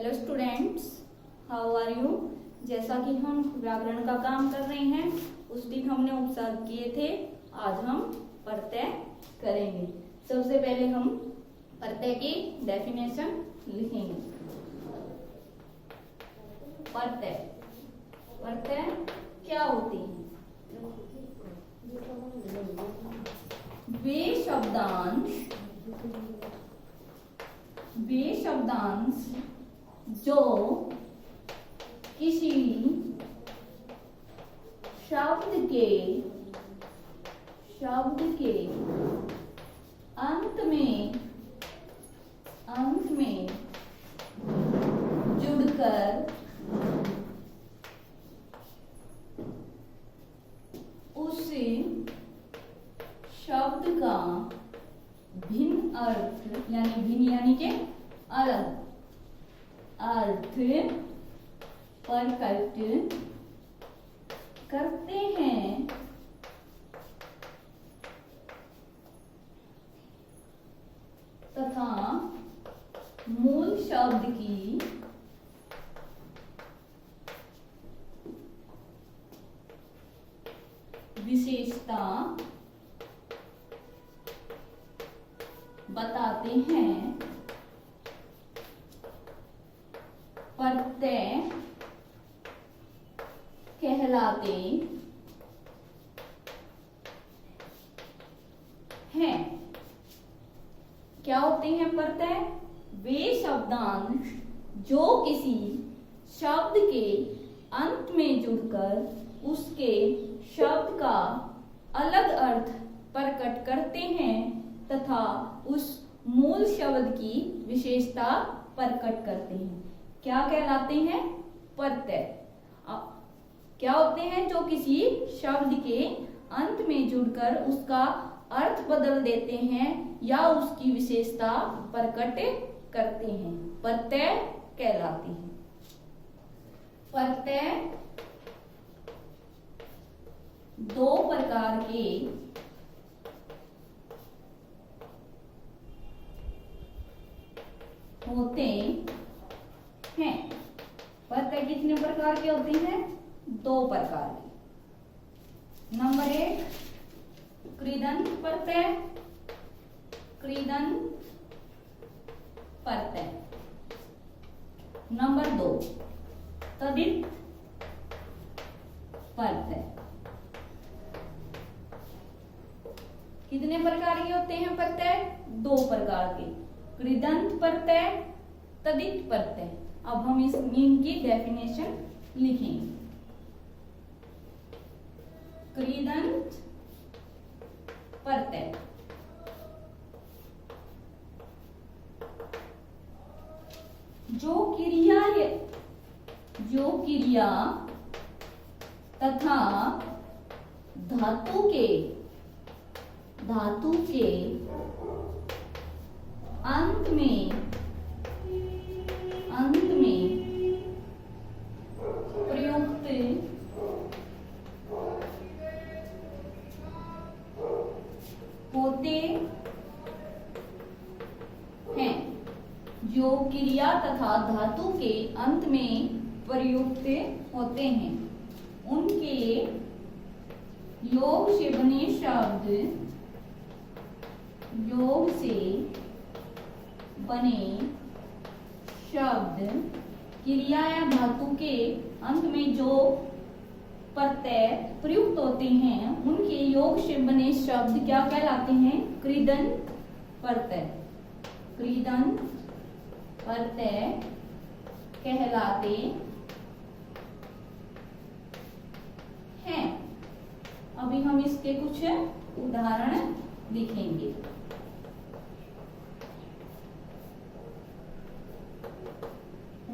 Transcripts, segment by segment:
Hello students, how are you. जैसा कि हम व्याकरण का काम कर रहे हैं, उस दिन हमने उपसर्ग किए थे, आज हम प्रत्यय करेंगे। सबसे पहले हम प्रत्यय की डेफिनेशन लिखेंगे। प्रत्यय प्रत्यय क्या होती है? वे शब्दांश जो किसी शब्द के अंत में जुड़कर उस शब्द का भिन्न अर्थ यानी के अलग अर्थ प्रकट करते हैं तथा मूल शब्द की विशेषता बताते हैं। प्रत्यय कहलाते हैं। क्या होते हैं प्रत्यय? वे शब्दांश जो किसी शब्द के अंत में जुड़कर उसके शब्द का अलग अर्थ प्रकट करते हैं तथा उस मूल शब्द की विशेषता प्रकट करते हैं। क्या कहलाते हैं? प्रत्यय। क्या होते हैं? जो किसी शब्द के अंत में जुड़कर उसका अर्थ बदल देते हैं या उसकी विशेषता प्रकट करते हैं, प्रत्यय कहलाते हैं। प्रत्यय दो प्रकार के होते हैं। प्रत्यय कितने प्रकार के होते हैं? दो प्रकार के। नंबर 1 कृदंत प्रत्यय। नंबर 2 तदित प्रत्यय। कितने प्रकार के होते हैं प्रत्यय? दो प्रकार के, कृदंत प्रत्यय, तदित प्रत्यय। अब हम इनकी डेफिनेशन लिखेंगे। कृदंत प्रत्यय जो क्रिया तथा धातु के अंत में प्रयुक्त होते हैं। जो क्रिया तथा धातु के अंत में प्रयुक्त होते हैं उनके योग से बने शब्द क्रिया या धातु के अंत में जो प्रत्यय प्रयुक्त होते हैं उनके योग से बने शब्द क्या कहलाते हैं? कृदंत प्रत्यय। कृदंत प्रत्यय कहलाते हैं। अभी हम इसके कुछ उदाहरण लिखेंगे।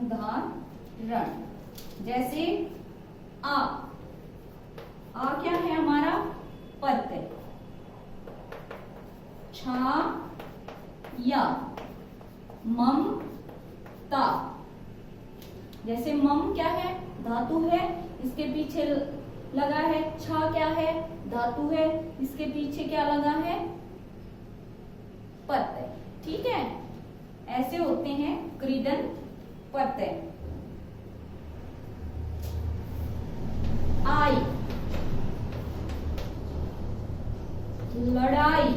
उदाहरण जैसे आ क्या है हमारा? प्रत्यय। छा या ममता। जैसे मम क्या है? धातु है, इसके पीछे लगा है। छा क्या है? धातु है, इसके पीछे क्या लगा है? प्रत्यय। ठीक है, ऐसे होते हैं कृदंत प्रत्यय। आई, लड़ाई,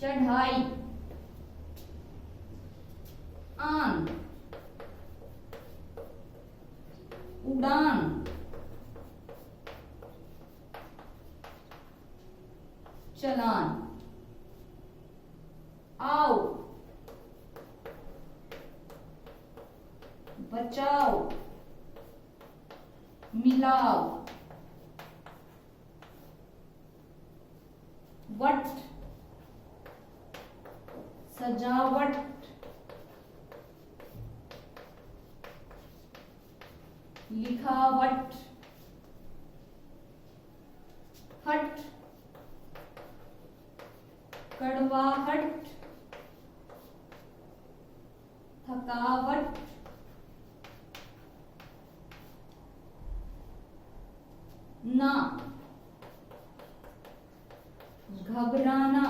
चढ़ाई, आन, उड़ान, चलान, आओ, बचाओ, मिलाओ, वट, सजावट, लिखावट, हट, कड़वाहट, थकावट, ना, घबराना,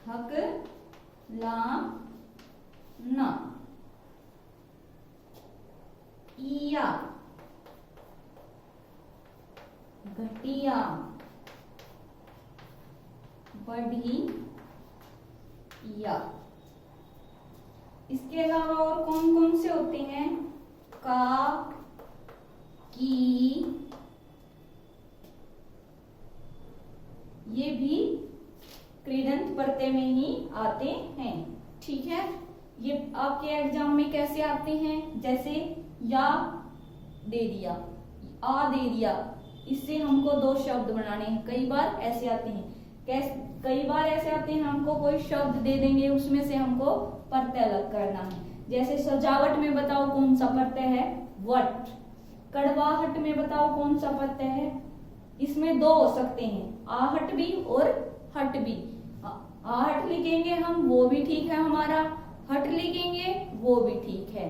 हक ला ना, इया, घटिया, बढ़ी या। इसके अलावा और कौन कौन से होते हैं? का, की, ये भी कृदंत प्रत्यय में ही आते हैं। ठीक है, ये आपके एग्जाम में कैसे आते हैं? जैसे या दे दिया, आ दे दिया, इससे हमको दो शब्द बनाने हैं। कई बार ऐसे आते हैं, कई बार ऐसे आते हैं हमको कोई शब्द दे देंगे, उसमें से हमको प्रत्यय अलग करना है। जैसे सजावट में बताओ कौन सा प्रत्यय है? वट। कड़वाहट में बताओ कौन सा प्रत्यय है? इसमें दो हो सकते हैं, आहट भी और हट भी। आहट लिखेंगे हम, वो भी ठीक है हमारा, हट लिखेंगे वो भी ठीक है।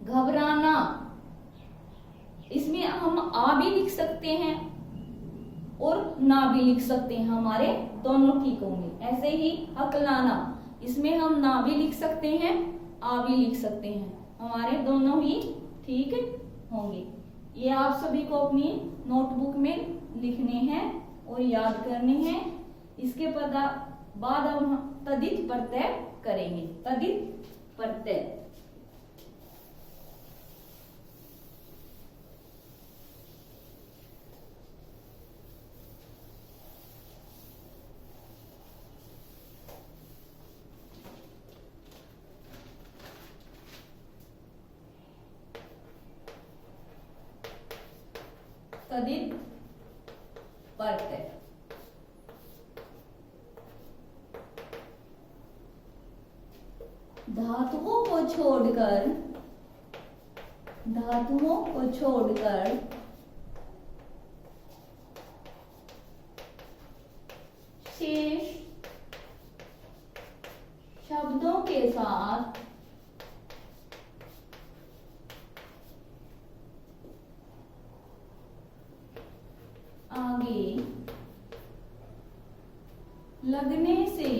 घबराना, इसमें हम आ भी लिख सकते हैं और ना भी लिख सकते हैं, हमारे दोनों ठीक होंगे। ऐसे ही हकलाना, इसमें हम ना भी लिख सकते हैं, आ भी लिख सकते हैं, हमारे दोनों ही ठीक होंगे। ये आप सभी को अपनी नोटबुक में लिखने हैं और याद करने हैं। इसके बाद अब हम तदित प्रत्यय करेंगे। तदित प्रत्यय, तदित प्रत्यय। धातुओं को छोड़कर शेष शब्दों के साथ आगे लगने से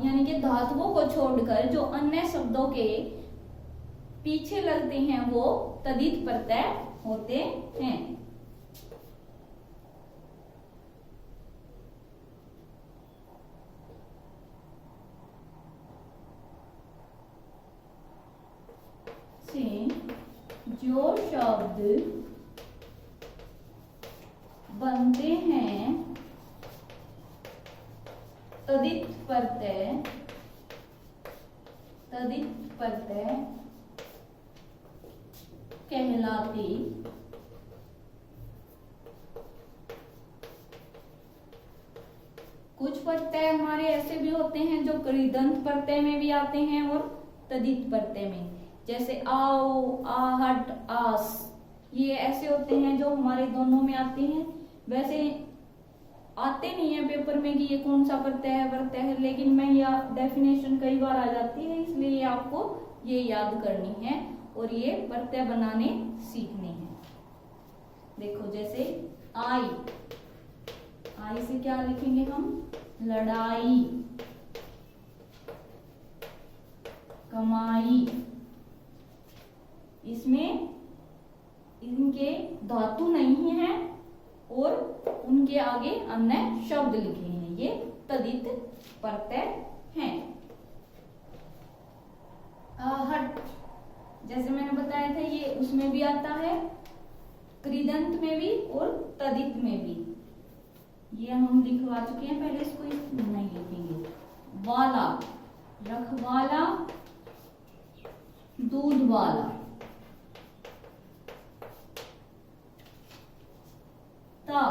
यानी कि धातुओं को छोड़कर जो अन्य शब्दों के पीछे लगते हैं वो तदित प्रत्यय होते हैं। से जो शब्द बनते हैं तदित प्रत्यय कहलाते कुछ प्रत्यय हमारे ऐसे भी होते हैं जो कृदंत प्रत्यय में भी आते हैं और तदित प्रत्यय में, जैसे आओ, आहट, आस, ये ऐसे होते हैं जो हमारे दोनों में आते हैं। वैसे आते नहीं है पेपर में कि ये कौन सा प्रत्यय है, लेकिन मैं यह डेफिनेशन कई बार आ जाती है, इसलिए आपको ये याद करनी है और ये प्रत्यय बनाने सीखने हैं। देखो जैसे आई, से क्या लिखेंगे हम? लड़ाई, कमाई। इसमें इनके धातु नहीं है और उनके आगे अन्य शब्द लिखे हैं, ये तदित प्रत्यय हैं। आहट, जैसे मैंने बताया था, ये उसमें भी आता है, कृदंत में भी और तदित में भी। ये हम लिखवा चुके हैं पहले, इसको नहीं लिखेंगे। वाला, रखवाला, दूध वाला। ता,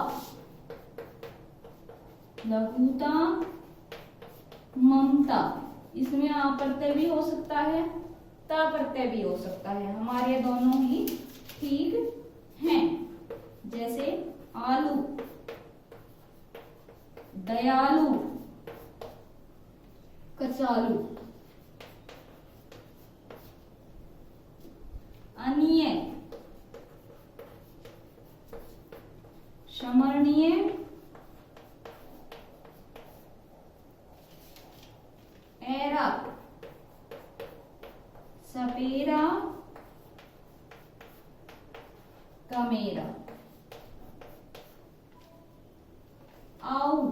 लघुता, ममता। इसमें आ प्रत्यय भी हो सकता है, ता प्रत्यय भी हो सकता है, हमारे दोनों ही ठीक हैं। जैसे आलू, दयालु, कचालू। अनीय, स्मरणीय, ऐरा, सपेरा, कमेरा। आओ,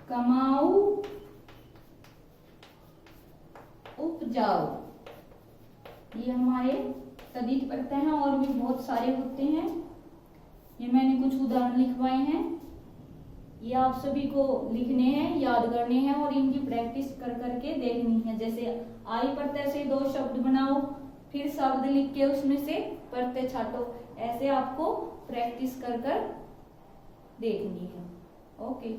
कमाऊ, उपजाऊ। ये हमारे तदित प्रत्यय हैं, और भी बहुत सारे होते हैं। ये मैंने कुछ उदाहरण लिखवाए हैं, ये आप सभी को लिखने हैं, याद करने हैं और इनकी प्रैक्टिस कर करके देखनी है। जैसे आई प्रत्यय से दो शब्द बनाओ, फिर शब्द लिख के उसमें से प्रत्यय छाटो, ऐसे आपको प्रैक्टिस कर कर देखनी है। ओके।